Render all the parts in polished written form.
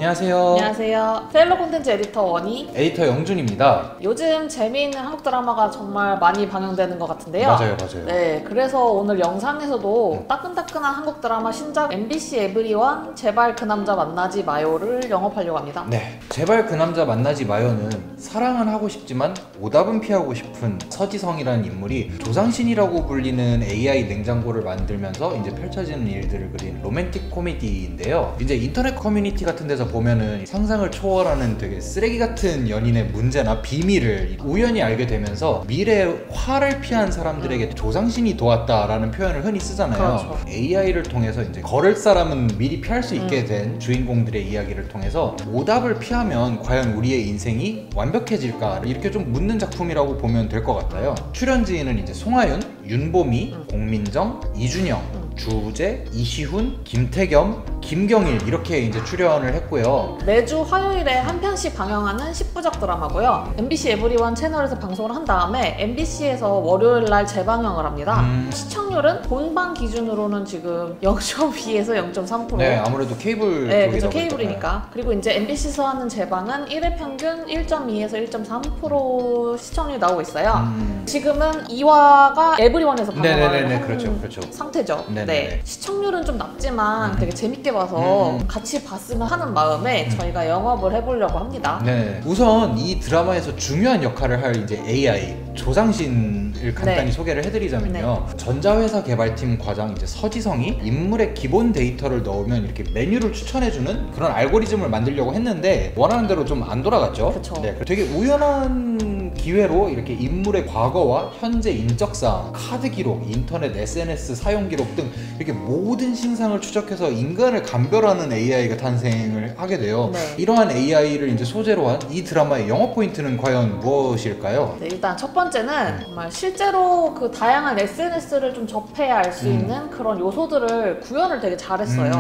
안녕하세요. 안녕하세요. 세일러 콘텐츠 에디터 원희, 에디터 영준입니다. 요즘 재미있는 한국 드라마가 정말 많이 방영되는 것 같은데요. 맞아요. 네, 그래서 오늘 영상에서도 따끈따끈한 한국 드라마 신작 MBC 에브리원 제발 그 남자 만나지 마요를 영업하려고 합니다. 네, 제발 그 남자 만나지 마요는 사랑은 하고 싶지만 오답은 피하고 싶은 서지성이라는 인물이 조상신이라고 불리는 AI 냉장고를 만들면서 이제 펼쳐지는 일들을 그린 로맨틱 코미디인데요. 이제 인터넷 커뮤니티 같은 데서 보면은 상상을 초월하는 되게 쓰레기 같은 연인의 문제나 비밀을 우연히 알게 되면서 미래에 화를 피한 사람들에게 조상신이 도왔다라는 표현을 흔히 쓰잖아요. 그렇죠. AI를 통해서 이제 걸을 사람은 미리 피할 수 있게 된 주인공들의 이야기를 통해서 오답을 피하면 과연 우리의 인생이 완벽해질까 이렇게 좀 묻는 작품이라고 보면 될 것 같아요. 출연진은 이제 송하윤, 윤보미, 공민정, 이준영, 주우재, 이시훈, 김태겸, 김경일 이렇게 이제 출연을 했고요. 매주 화요일에 한 편씩 방영하는 10부작 드라마고요. MBC 에브리원 채널에서 방송을 한 다음에 MBC에서 월요일 날 재방영을 합니다. 시청률은 본방 기준으로는 지금 0.2에서 0.3%. 네, 아무래도 케이블 네, 쪽이다 그렇죠. 보니까. 케이블이니까. 그리고 이제 MBC에서 하는 재방은 1회 평균 1.2에서 1.3% 시청률이 나오고 있어요. 지금은 2화가 에브리원에서 방영을 네네네, 한 그렇죠. 상태죠. 네네네. 네. 시청률은 좀 낮지만 되게 재밌게 봐서 같이 봤으면 하는 마음에 저희가 영업을 해보려고 합니다. 네, 우선 이 드라마에서 중요한 역할을 할 이제 AI 조상신을 간단히 네. 소개를 해드리자면요. 전자회사 개발팀 과장 이제 서지성이 인물의 기본 데이터를 넣으면 이렇게 메뉴를 추천해주는 그런 알고리즘을 만들려고 했는데 원하는 대로 좀 안 돌아갔죠. 그쵸. 네, 되게 우연한 기회로 이렇게 인물의 과거와 현재 인적사항, 카드 기록, 인터넷, SNS 사용 기록 등 이렇게 모든 신상을 추적해서 인간을 감별하는 AI가 탄생을 하게 돼요. 네. 이러한 AI를 이제 소재로 한 이 드라마의 영업 포인트는 과연 무엇일까요? 네, 일단 첫 번째는 정말 실제로 그 다양한 SNS를 좀 접해야 알 수 있는 그런 요소들을 구현을 되게 잘했어요.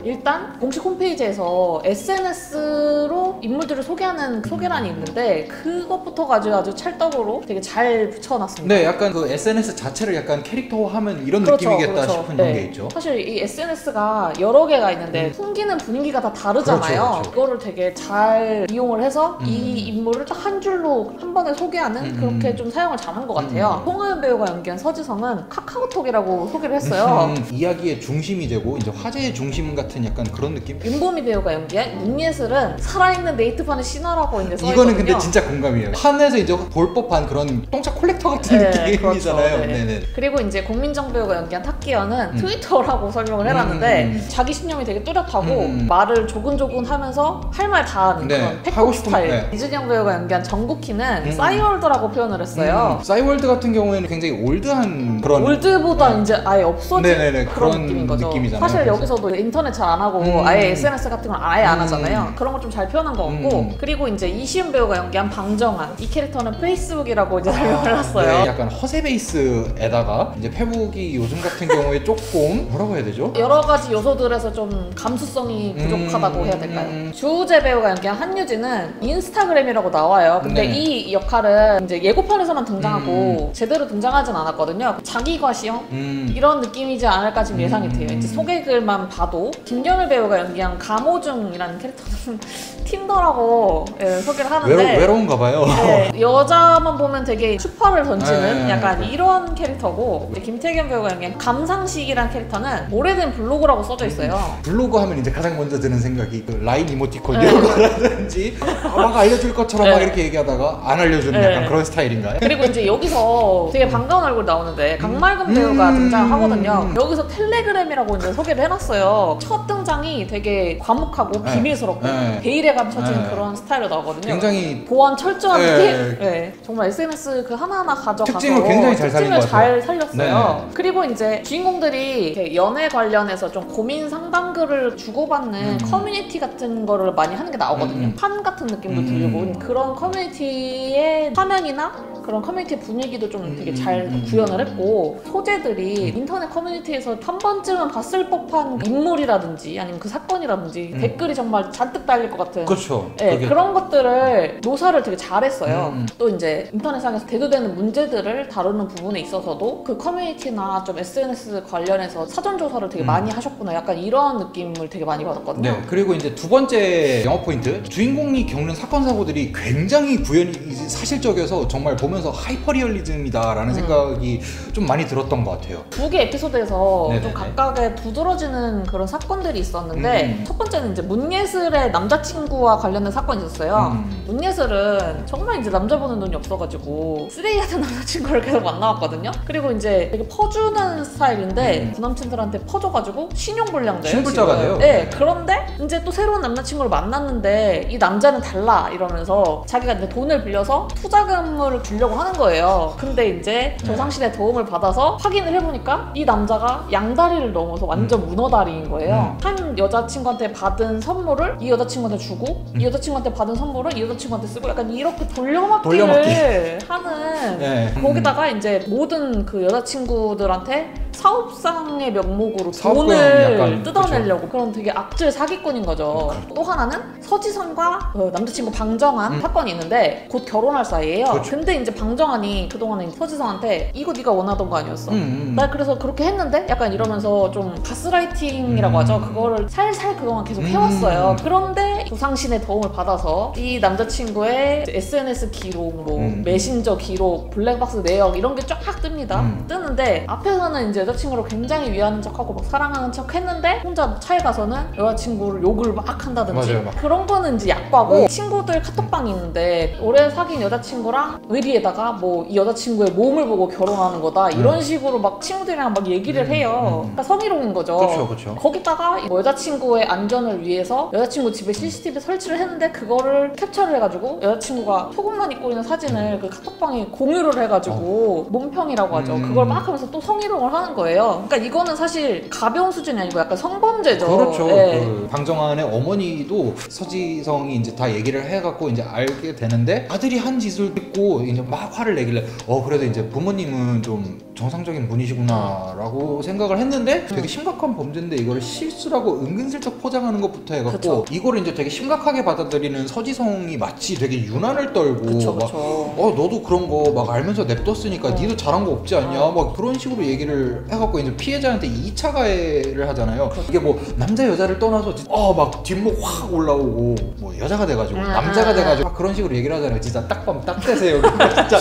일단 공식 홈페이지에서 SNS로 인물들을 소개하는 소개란이 있는데 그것부터 가지고 아주 찰떡으로 되게 잘 붙여놨습니다. 네, 약간 그 SNS 자체를 약간 캐릭터화하면 이런 그렇죠, 느낌이겠다 그렇죠. 싶은 네. 게 있죠. 사실 이 SNS가 여러 개가 있는데 풍기는 분위기가 다 다르잖아요. 그렇죠. 그거를 되게 잘 이용을 해서 이 인물을 딱 한 줄로 한 번에 소개하는 그렇게 좀 사용을 잘한 것 같아요. 송하윤 배우가 연기한 서지성은 카카오톡이라고 소개를 했어요. 이야기의 중심이 되고 이제 화제의 중심 같은 약간 그런 느낌? 윤보미 배우가 연기한 문예슬은 살아있는 네이트판의 신화라고 이제 써있거든요. 이거는 근데 진짜 공감이에요. 한에서 이제 볼 법한 그런 똥차 콜렉터 같은 네, 느낌이잖아요. 그렇죠. 네. 네네. 그리고 이제 공민정 배우가 연기한 탁기현은 트위터라고 설명을 해놨는데 자기 신념이 되게 뚜렷하고 말을 조근조근 하면서 할 말 다 하는 네, 그런 하고 팩폭 싶은- 스타일. 네. 이준영 배우가 연기한 정국희는 싸이월드라고 표현을 했어요. 싸이월드 같은 경우에는 굉장히 올드한 그런 올드보다 이제 아예 없어진 네네네, 그런 그런 느낌인 거죠. 느낌이잖아요. 사실 그래서. 여기서도 인터넷 잘 안 하고 아예 SNS 같은 건 아예 안 하잖아요. 그런 걸 좀 잘 표현한 것 같고 그리고 이제 이시훈 배우가 연기한 방정환 이 캐릭터는 페이스북이라고 이제 설명을 해놨어요. 네, 약간 허세 베이스에다가 이제 페북이 요즘 같은 경우에 조금 뭐라고 해야 되죠? 여러 가지 요소들에서 좀 감수성이 부족하다고 해야 될까요? 주우재 배우가 연기한 한유진은 인스타그램이라고 나와요. 근데 네. 이 역할은 이제 예고편에서만 등장하고 제대로 등장하진 않았거든요. 자기 과시형 이런 느낌이지 않을까 지금 예상이 돼요. 이제 소개글만 봐도 김경일 배우가 연기한 감오중이라는 캐릭터는 틴더라고 소개를 하는데 외로운가 봐요. 네, 여자만 보면 되게 슈퍼를 던지는 네, 약간 그렇죠. 이런 캐릭터고 이제 김태겸 배우가 연기한 감상식이라는 캐릭터는 오래된 블로그라고 써져 있어요. 블로그 하면 이제 가장 먼저 드는 생각이 그 라인 이모티콘 이런 거라든지 막 알려줄 것처럼 막 네. 이렇게 얘기하다가 안 알려주는 네. 약간 그런 스타일인가요? 그리고 이제 여기서 되게 반가운 얼굴 나오는데 강말금 배우가 등장하거든요. 여기서 텔레그램이라고 이제 소개를 해놨어요. 첫 등장이 되게 과묵하고 네. 비밀스럽고 네. 베일에 감춰진 네. 그런 스타일로 나오거든요. 굉장히 보안 철저한 네. 느낌? 네. 정말 SNS 그 하나하나 가져가서 특징을 굉장히 잘 살린 것 같아요. 잘 살렸어요. 그리고 이제 주인공들이 이렇게 연애 관련해서 좀 고민 상담글을 주고받는 커뮤니티 같은 거를 많이 하는 게 나오거든요. 판 같은 느낌도 들고 그런 커뮤니티의 화면이나 그런 커뮤니티 분위기 분위기도 좀 되게 잘 구현을 했고, 소재들이 인터넷 커뮤니티에서 한 번쯤은 봤을 법한 인물이라든지 아니면 그 사건이라든지 댓글이 정말 잔뜩 달릴 것 같은, 그렇죠. 네, 그런 것들을 묘사를 되게 잘했어요. 또 이제 인터넷상에서 대두되는 문제들을 다루는 부분에 있어서도 그 커뮤니티나 좀 SNS 관련해서 사전 조사를 되게 많이 하셨구나, 약간 이런 느낌을 되게 많이 받았거든요. 네, 그리고 이제 두 번째 영업 포인트, 주인공이 겪는 사건 사고들이 굉장히 구현이 사실적이어서 정말 보면서 하이퍼리얼리즘이다라는 생각이 좀 많이 들었던 것 같아요. 두 개 에피소드에서 네네네. 좀 각각의 두드러지는 그런 사건들이 있었는데, 첫 번째는 이제 문예슬의 남자친구와 관련된 사건이 있었어요. 문예슬은 정말 이제 남자 보는 눈이 없어가지고 쓰레기 같은 남자친구를 계속 만나왔거든요. 그리고 이제 되게 퍼주는 스타일인데 그 남친들한테 퍼줘가지고 신용불량자예요. 신불자가 지금. 돼요. 네, 그런데 이제 또 새로운 남자친구를 만났는데 이 남자는 달라 이러면서 자기가 이제 돈을 빌려서 투자금을 주려고 하는 거예요. 근데 이제 조상신의 도움을 받아서 확인을 해보니까 이 남자가 양다리를 넘어서 완전 문어다리인 거예요. 한 여자친구한테 받은 선물을 이 여자친구한테 주고 이 여자친구한테 받은 선물을 이 여자친구한테 쓰고, 약간 이렇게 돌려막기를 하는. 네. 거기다가 이제 모든 그 여자친구들한테 사업상의 명목으로 사업금 돈을 약간, 뜯어내려고 그런 되게 악질 사기꾼인 거죠. 또 하나는 서지선과 그 남자친구 방정환 사건이 있는데 곧 결혼할 사이예요. 그렇죠. 근데 이제 방정환이 그동안에 서지선한테 이거 네가 원하던 거 아니었어, 나 그래서 그렇게 했는데 약간 이러면서 좀 가스라이팅이라고 하죠. 그거를 살살 그동안 계속 해왔어요. 그런데 조상신의 도움을 받아서 이 남자친구의 SNS 기록, 뭐 메신저 기록, 블랙박스 내역 이런 게 쫙 뜹니다. 뜨는데 앞에서는 이제 여자친구를 굉장히 위하는 척하고 막 사랑하는 척 했는데 혼자 차에 가서는 여자친구를 욕을 막 한다든지. 맞아요, 막. 그런 거는 이제 약과고, 친구들 카톡방이 있는데 오래 사귄 여자친구랑 의리에다가 뭐 이 여자친구의 몸을 보고 결혼하는 거다 이런 식으로 막 친구들이랑 막 얘기를 해요. 그러니까 성희롱인 거죠. 그렇죠, 그렇죠. 거기다가 뭐 여자친구의 안전을 위해서 여자친구 집에 CCTV 설치를 했는데 그거를 캡처를 해가지고 여자친구가 속옷만 입고 있는 사진을 그 카톡방에 공유를 해가지고 몸평이라고 하죠. 그걸 막 하면서 또 성희롱을 하는 거예요. 그러니까 이거는 사실 가벼운 수준이 아니고 약간 성범죄죠. 그렇죠. 네. 그 방정환의 어머니도 서지성이 이제 다 얘기를 해갖고 이제 알게 되는데, 아들이 한 짓을 듣고 이제 막 화를 내길래 그래도 이제 부모님은 좀 정상적인 분이시구나라고 생각을 했는데, 되게 심각한 범죄인데 이걸 실수라고 은근슬쩍 포장하는 것부터 해갖고 그쵸. 이거를 이제 되게 심각하게 받아들이는 서지성이 마치 되게 유난을 떨고 그쵸, 막 그쵸. 너도 그런 거 막 알면서 냅뒀으니까 니도 잘한 거 없지 않냐, 막 그런 식으로 얘기를 해갖고 이제 피해자한테 2차 가해를 하잖아요. 이게 뭐 남자 여자를 떠나서 막 뒷목 확 올라오고 뭐 여자가 돼가지고 남자가 돼가지고 막 그런 식으로 얘기를 하잖아요. 진짜 딱 보면 딱 되세요. 진짜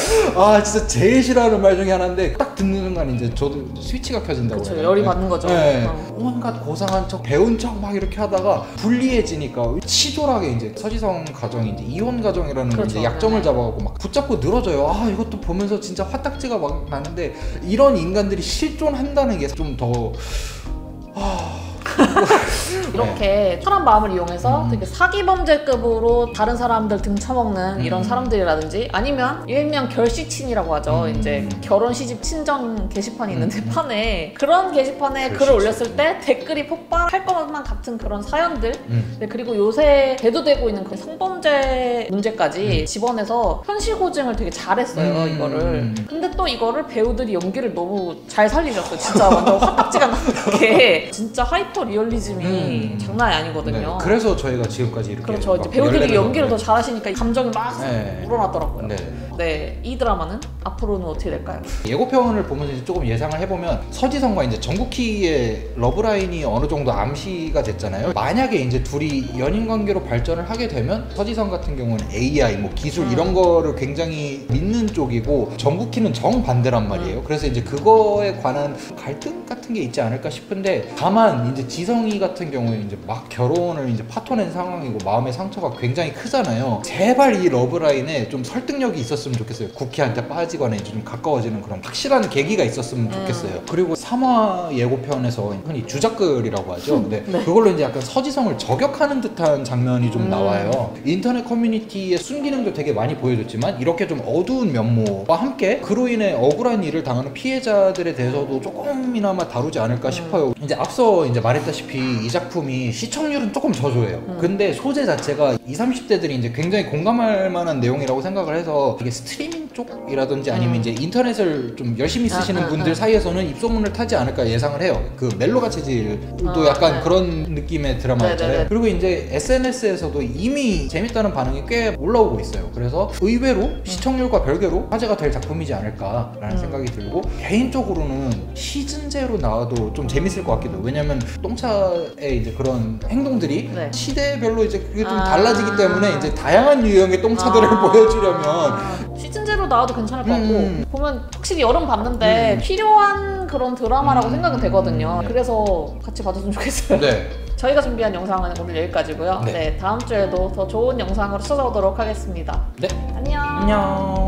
진짜 제일 싫어하는 말 중에 하나인데, 딱 듣는 순간 이제 저도 스위치가 켜진다고. 그쵸, 해야 되나? 열이 받는 거죠. 네. 온갖 고상한 척, 배운 척 막 이렇게 하다가 불리해지니까 치졸하게 이제 서지성 가정이 이제 이혼 가정이라는 걸 그렇죠. 이제 약점을 잡아갖고 막 붙잡고 늘어져요. 이것도 보면서 진짜 화딱지가 막 나는데, 이런 인간들이 실존한다는 게 좀 더 이렇게 사람 마음을 이용해서 되게 사기범죄급으로 다른 사람들 등쳐먹는 이런 사람들이라든지, 아니면 일명 결시친이라고 하죠. 이제 결혼 시집 친정 게시판이 있는데 판에, 그런 게시판에 글을 올렸을 때 댓글이 폭발할 것만 같은 그런 사연들. 네, 그리고 요새 대두되고 있는 그 성범죄 문제까지 집어내서 현실고증을 되게 잘했어요, 이거를. 근데 또 이거를 배우들이 연기를 너무 잘 살리셨어요. 진짜 완전 화딱지가 나게 진짜 하이퍼 리얼리즘이 장난이 아니거든요. 네, 그래서 저희가 지금까지 이렇게 그렇죠. 이제 막 배우들이 열내는 연기를 더 거예요. 잘하시니까 감정이 막 네. 우러나더라고요. 네. 네, 이 드라마는 앞으로는 어떻게 될까요? 예고편을 보면서 이제 조금 예상을 해보면, 서지성과 이제 정국희의 러브라인이 어느 정도 암시가 됐잖아요. 만약에 이제 둘이 연인 관계로 발전을 하게 되면, 서지성 같은 경우는 AI, 뭐 기술 이런 거를 굉장히 믿는 쪽이고, 정국희는 정반대란 말이에요. 그래서 이제 그거에 관한 갈등 같은 게 있지 않을까 싶은데, 다만 이제 지성이 같은 경우에 이제 막 결혼을 이제 파토낸 상황이고 마음의 상처가 굉장히 크잖아요. 제발 이 러브라인에 좀 설득력이 있었으면 좋겠어요. 국희한테 빠지거나 이제 좀 가까워지는 그런 확실한 계기가 있었으면 좋겠어요. 그리고 3화 예고편에서 흔히 주작글이라고 하죠. 근데 그걸로 이제 약간 서지성을 저격하는 듯한 장면이 좀 나와요. 인터넷 커뮤니티의 순기능도 되게 많이 보여줬지만, 이렇게 좀 어두운 면모와 함께 그로 인해 억울한 일을 당하는 피해자들에 대해서도 조금이나마 다루지 않을까 싶어요. 이제 앞서 이제 말했다시피 이 작품이 시청률은 조금 저조해요. 근데 소재 자체가 20, 30대들이 이제 굉장히 공감할 만한 내용이라고 생각을 해서, 이게 스트리밍 쪽이라든지 아니면 이제 인터넷을 좀 열심히 쓰시는 분들 아. 사이에서는 입소문을 타지 않을까 예상을 해요. 그 멜로가 체질도 약간 네. 그런 느낌의 드라마였잖아요. 네네네. 그리고 이제 SNS에서도 이미 재밌다는 반응이 꽤 올라오고 있어요. 그래서 의외로 시청률과 별개로 화제가 될 작품이지 않을까라는 생각이 들고, 개인적으로는 시즌제로 나와도 좀 재밌을 것 같기도 해요. 왜냐면 똥차의 이제 그런 행동들이 네. 시대별로 이제 그게 좀 아. 달라지기 때문에 이제 다양한 유형의 똥차들을 보여주려면 시즌제로 나와도 괜찮을 것 같고, 보면 확실히 여름 봤는데 필요한 그런 드라마라고 생각은 되거든요. 네. 그래서 같이 봐줬으면 좋겠어요. 네. 저희가 준비한 영상은 오늘 여기까지고요. 네. 네, 다음 주에도 더 좋은 영상으로 찾아오도록 하겠습니다. 네. 안녕. 안녕.